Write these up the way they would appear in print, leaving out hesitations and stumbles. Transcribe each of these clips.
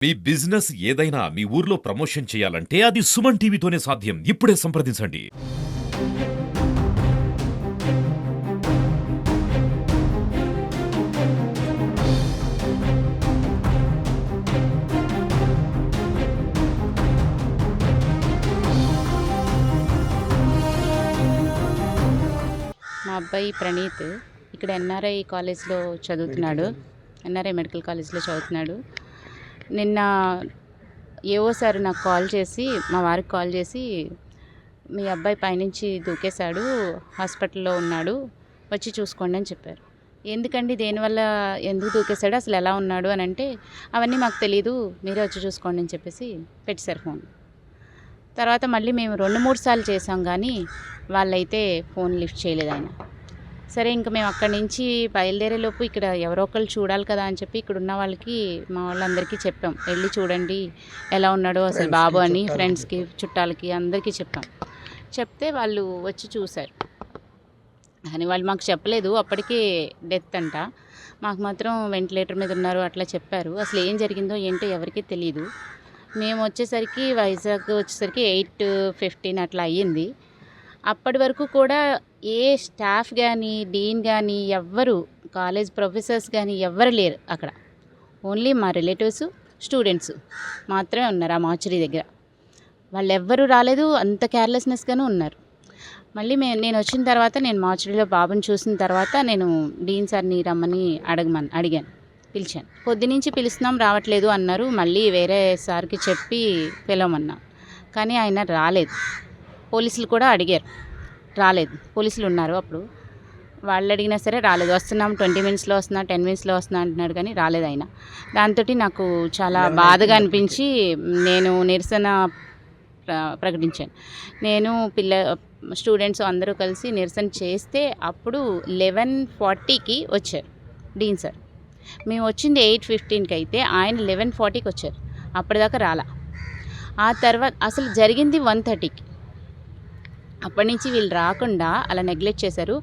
మీ business ఏదైనా మీ ఊర్లో promotion చేయాలంటే అది సుమన్ టీవీతోనే సాధ్యం. ఇప్పుడే సంప్రదించండి. మా అబ్బాయి ప్రణీత్ ఇక్కడ ఎన్ఆర్ఐ కాలేజ్లో చదువుతున్నాడు. ఎన్ఆర్ఐ మెడికల్ కాలేజ్లో చదువుతున్నాడు. నిన్న ఏఓ సార్ నాకు కాల్ చేసి, మా వారికి కాల్ చేసి, మీ అబ్బాయి పైనుంచి దూకేశాడు, హాస్పిటల్లో ఉన్నాడు, వచ్చి చూసుకోండి అని చెప్పారు. ఎందుకండి, దేనివల్ల, ఎందుకు దూకేశాడు, అసలు ఎలా ఉన్నాడు అని అంటే, అవన్నీ మాకు తెలీదు, మీరే వచ్చి చూసుకోండి అని చెప్పేసి పెట్టేశారు ఫోన్. తర్వాత మళ్ళీ మేము 2-3 సార్లు చేసాం, కానీ వాళ్ళైతే ఫోన్ లిఫ్ట్ చేయలేదు ఆయన. సరే, ఇంకా మేము అక్కడి నుంచి బయలుదేరేలోపు ఇక్కడ ఎవరో ఒకళ్ళు చూడాలి కదా అని చెప్పి ఇక్కడ ఉన్న వాళ్ళకి, మా వాళ్ళందరికీ చెప్పాం, వెళ్ళి చూడండి ఎలా ఉన్నాడో అసలు బాబు అని. ఫ్రెండ్స్కి, చుట్టాలకి అందరికీ చెప్పాం. చెప్తే వాళ్ళు వచ్చి చూశారు, కానీ వాళ్ళు మాకు చెప్పలేదు అప్పటికే డెత్ అంట. మాకు మాత్రం వెంటిలేటర్ మీద ఉన్నారు అట్లా చెప్పారు. అసలు ఏం జరిగిందో ఏంటో ఎవరికీ తెలియదు. మేము వచ్చేసరికి, వైజాగ్ వచ్చేసరికి 8:15 అట్లా అయ్యింది. అప్పటి వరకు కూడా ఏ స్టాఫ్ కానీ, డీన్ కానీ, ఎవ్వరు, కాలేజ్ ప్రొఫెసర్స్ కానీ ఎవ్వరు లేరు అక్కడ. ఓన్లీ మా రిలేటివ్స్, స్టూడెంట్స్ మాత్రమే ఉన్నారు ఆ మార్చరీ దగ్గర. వాళ్ళు ఎవ్వరూ రాలేదు, అంత కేర్లెస్నెస్గానే ఉన్నారు. మళ్ళీ నేను వచ్చిన తర్వాత, నేను మార్చరీలో బాబుని చూసిన తర్వాత నేను డీన్ సార్ని రమ్మని అడిగాను, పిలిచాను. పొద్దునుంచి పిలుస్తున్నాం రావట్లేదు అన్నారు. మళ్ళీ వేరే సార్కి చెప్పి పిలవమన్నాం, కానీ ఆయన రాలేదు. పోలీసులు కూడా అడిగారు, రాలేదు. పోలీసులు ఉన్నారు అప్పుడు, వాళ్ళు అడిగినా సరే రాలేదు. వస్తున్నాం, 20 మినిట్స్లో వస్తున్నా, 10 మినిట్స్లో వస్తున్నా అంటున్నాడు, కానీ రాలేదు ఆయన. దాంతో నాకు చాలా బాధగా అనిపించి నేను నిరసన ప్రకటించాను. నేను స్టూడెంట్స్ అందరూ కలిసి నిరసన చేస్తే అప్పుడు 11:40కి వచ్చారు డీన్ సార్. మేము వచ్చింది 8:15కి అయితే ఆయన 11:40కి వచ్చారు. అప్పటిదాకా రాలా. ఆ తర్వాత అసలు జరిగింది 1:30కి. అప్పటి నుంచి వీళ్ళు రాకుండా అలా నెగ్లెక్ట్ చేశారు.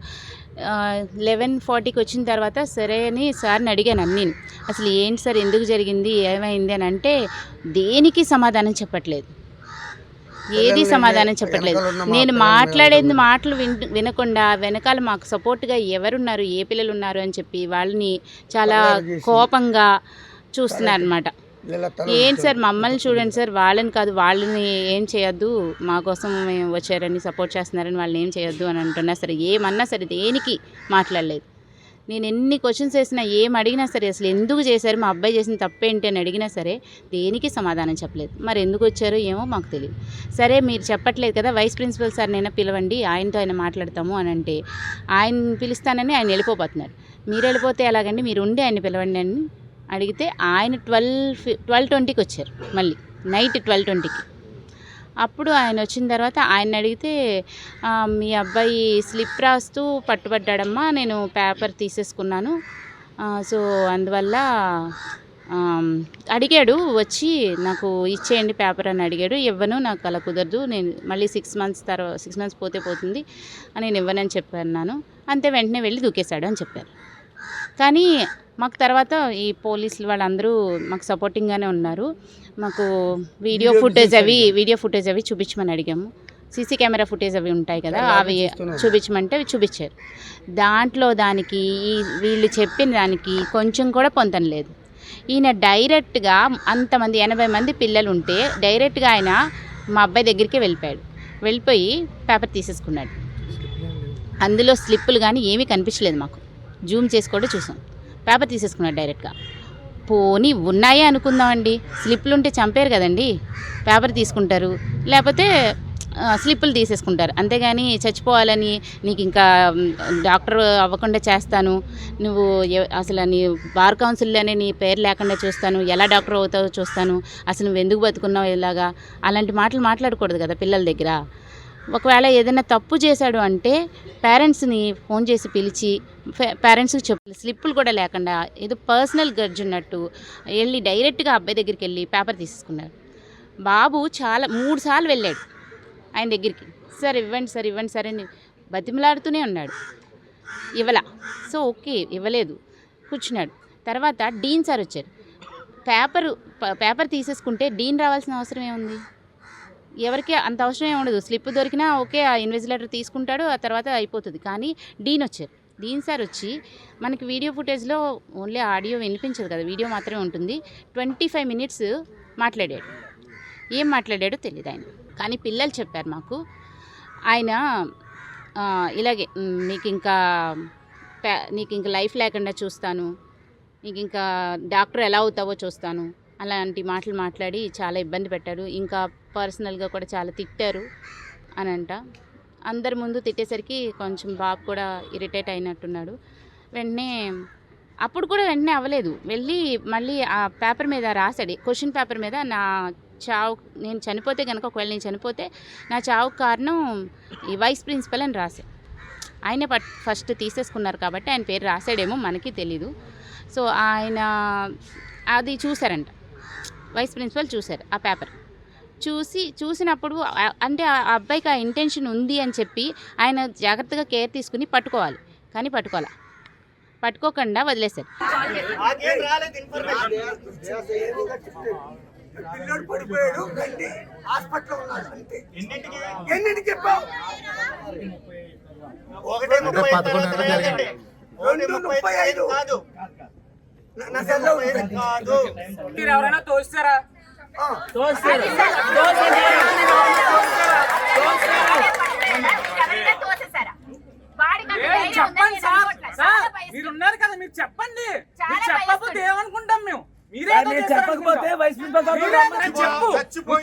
11:40కి వచ్చిన తర్వాత సరే అని సార్ని అడిగాను అన్నీ, అసలు ఏంటి సార్, ఎందుకు జరిగింది, ఏమైంది అని అంటే దేనికి సమాధానం చెప్పట్లేదు, ఏది సమాధానం చెప్పట్లేదు. నేను మాట్లాడేది మాటలు వినకుండా వెనకాల మాకు సపోర్ట్గా ఎవరున్నారు, ఏ పిల్లలు ఉన్నారు అని చెప్పి వాళ్ళని చాలా కోపంగా చూస్తున్నారు అనమాట. ఏంటి సార్, మమ్మల్ని చూడండి సార్, వాళ్ళని కాదు, వాళ్ళని ఏం చేయొద్దు, మా కోసం మేము వచ్చారని సపోర్ట్ చేస్తున్నారని వాళ్ళని ఏం చేయొద్దు అని అంటున్నా సరే, ఏమన్నా సరే దేనికి మాట్లాడలేదు. నేను ఎన్ని క్వశ్చన్స్ వేసినా, ఏం అడిగినా సరే, అసలు ఎందుకు చేశారు, మా అబ్బాయి చేసిన తప్పేంటి అని అడిగినా సరే దేనికి సమాధానం చెప్పలేదు. మరి ఎందుకు వచ్చారో ఏమో మాకు తెలియదు. సరే, మీరు చెప్పట్లేదు కదా, వైస్ ప్రిన్సిపల్ సార్నైనా పిలవండి, ఆయనతో ఆయన మాట్లాడతాము అని అంటే, ఆయన పిలుస్తానని ఆయన వెళ్ళిపోతున్నారు. మీరు వెళ్ళిపోతే ఎలాగండి, మీరు ఉండి ఆయన పిలవండి అని అడిగితే ఆయన 12:20కి వచ్చారు, మళ్ళీ నైట్ 12:20కి. అప్పుడు ఆయన వచ్చిన తర్వాత ఆయన అడిగితే, మీ అబ్బాయి స్లిప్ రాస్తూ పట్టుబడ్డాడమ్మా, నేను పేపర్ తీసేసుకున్నాను, సో అందువల్ల అడిగాడు, వచ్చి నాకు ఇచ్చేయండి పేపర్ అని అడిగాడు. ఇవ్వను, నాకు అలా కుదరదు, నేను మళ్ళీ 6 మంత్స్ పోతే పోతుంది, నేను ఇవ్వనని చెప్పాను. అంతే, వెంటనే వెళ్ళి దూకేశాడు అని చెప్పారు. కానీ మాకు తర్వాత ఈ పోలీసులు వాళ్ళందరూ మాకు సపోర్టింగ్గానే ఉన్నారు. మాకు వీడియో ఫుటేజ్ అవి చూపించమని అడిగాము. సీసీ కెమెరా ఫుటేజ్ అవి ఉంటాయి కదా, అవి చూపించమంటే అవి చూపించారు. దాంట్లో దానికి వీళ్ళు చెప్పిన దానికి కొంచెం కూడా పొంతన లేదు. ఈయన డైరెక్ట్గా అంతమంది 80 మంది పిల్లలు ఉంటే డైరెక్ట్గా ఆయన మా అబ్బాయి దగ్గరికి వెళ్ళిపోయి పేపర్ తీసేసుకున్నాడు. అందులో స్లిప్పులు కానీ ఏమీ కనిపించలేదు, మాకు జూమ్ చేసి కూడా చూసాం. పేపర్ తీసేసుకున్నాడు డైరెక్ట్గా. పోనీ ఉన్నాయే అనుకుందామండి, స్లిప్పులు ఉంటే చంపారు కదండి, పేపర్ తీసుకుంటారు, లేకపోతే స్లిప్పులు తీసేసుకుంటారు. అంతేగాని చచ్చిపోవాలని, నీకు ఇంకా డాక్టర్ అవ్వకుండా చేస్తాను, నువ్వు అసలు నీ బార్ కౌన్సిల్లోనే నీ పేరు లేకుండా చూస్తాను, ఎలా డాక్టర్ అవుతావో చూస్తాను, అసలు నువ్వు ఎందుకు బతుకున్నావు ఇలాగా, అలాంటి మాటలు మాట్లాడకూడదు కదా పిల్లల దగ్గర. ఒకవేళ ఏదైనా తప్పు చేశాడు అంటే పేరెంట్స్ని ఫోన్ చేసి పిలిచి పేరెంట్స్కి చెప్పాలి. స్లిప్పులు కూడా లేకుండా ఏదో పర్సనల్ గర్జ్ ఉన్నట్టు వెళ్ళి డైరెక్ట్గా అబ్బాయి దగ్గరికి వెళ్ళి పేపర్ తీసేసుకున్నారు. బాబు 3 సార్లు వెళ్ళాడు ఆయన దగ్గరికి, సార్ ఇవ్వండి సార్ అని బతిమలాడుతూనే ఉన్నాడు. ఇవ్వలా. సో ఓకే, ఇవ్వలేదు, కూర్చున్నాడు. తర్వాత డీన్ సార్ వచ్చారు. పేపర్ తీసేసుకుంటే డీన్ రావాల్సిన అవసరం ఏముంది? ఎవరికి అంత అవసరం ఏమి ఉండదు. స్లిప్ దొరికినా ఓకే, ఆ ఇన్విజిలేటర్ తీసుకుంటాడు, ఆ తర్వాత అయిపోతుంది. కానీ డీన్ వచ్చారు. డీన్ సార్ వచ్చి మనకి వీడియో ఫుటేజ్లో ఓన్లీ ఆడియో వినిపించదు కదా, వీడియో మాత్రమే ఉంటుంది. 25 మినిట్స్ మాట్లాడాడు. ఏం మాట్లాడాడో తెలియదు ఆయన. కానీ పిల్లలు చెప్పారు మాకు, ఆయన ఇలాగే నీకు ఇంకా లైఫ్ లేకుండా చూస్తాను, నీకు ఇంకా డాక్టర్ ఎలా అవుతావో చూస్తాను, అలాంటి మాటలు మాట్లాడి చాలా ఇబ్బంది పెట్టారు. ఇంకా పర్సనల్గా కూడా చాలా తిట్టారు అని అంట. అందరి ముందు తిట్టేసరికి కొంచెం బాబు కూడా ఇరిటేట్ అయినట్టున్నాడు. అప్పుడు కూడా వెంటనే అవ్వలేదు, వెళ్ళి మళ్ళీ ఆ పేపర్ మీద రాశాడు. క్వశ్చన్ పేపర్ మీద నేను చనిపోతే కనుక, ఒకవేళ నేను చనిపోతే నా చావుకు కారణం ఈ వైస్ ప్రిన్సిపల్ అని రాశాడు. ఆయనే ఫస్ట్ తీసేసుకున్నారు కాబట్టి ఆయన పేరు రాశాడేమో, మనకి తెలీదు. సో ఆయన అది చూశారంట, వైస్ ప్రిన్సిపల్ చూశారు ఆ పేపర్. చూసినప్పుడు అంటే ఆ అబ్బాయికి ఆ ఇంటెన్షన్ ఉంది అని చెప్పి ఆయన జాగ్రత్తగా కేర్ తీసుకుని పట్టుకోవాలి. కానీ పట్టుకోకుండా వదిలేశారు. ఎవరైనా తోస్తారా? చెప్పండి సార్, మీరు ఉన్నారు కదా, మీరు చెప్పండి. మీరు చెప్పకపోతే ఏమనుకుంటాం మేము? మీరే చెప్పకపోతే వైస్ ప్రిన్సిపల్ చెప్పు.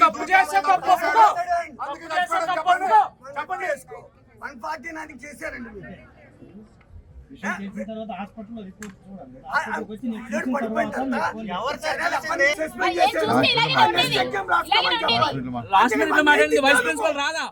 తప్పు చేస్తే తప్పు ఒప్పుకో. తప్పు చేస్తే తప్పు ఒప్పుకో. చెప్పండి. 149 చేశారండి. లాస్ట్ మినిట్ మాట్లాడింది వైస్ ప్రిన్సిపల్ రాదా?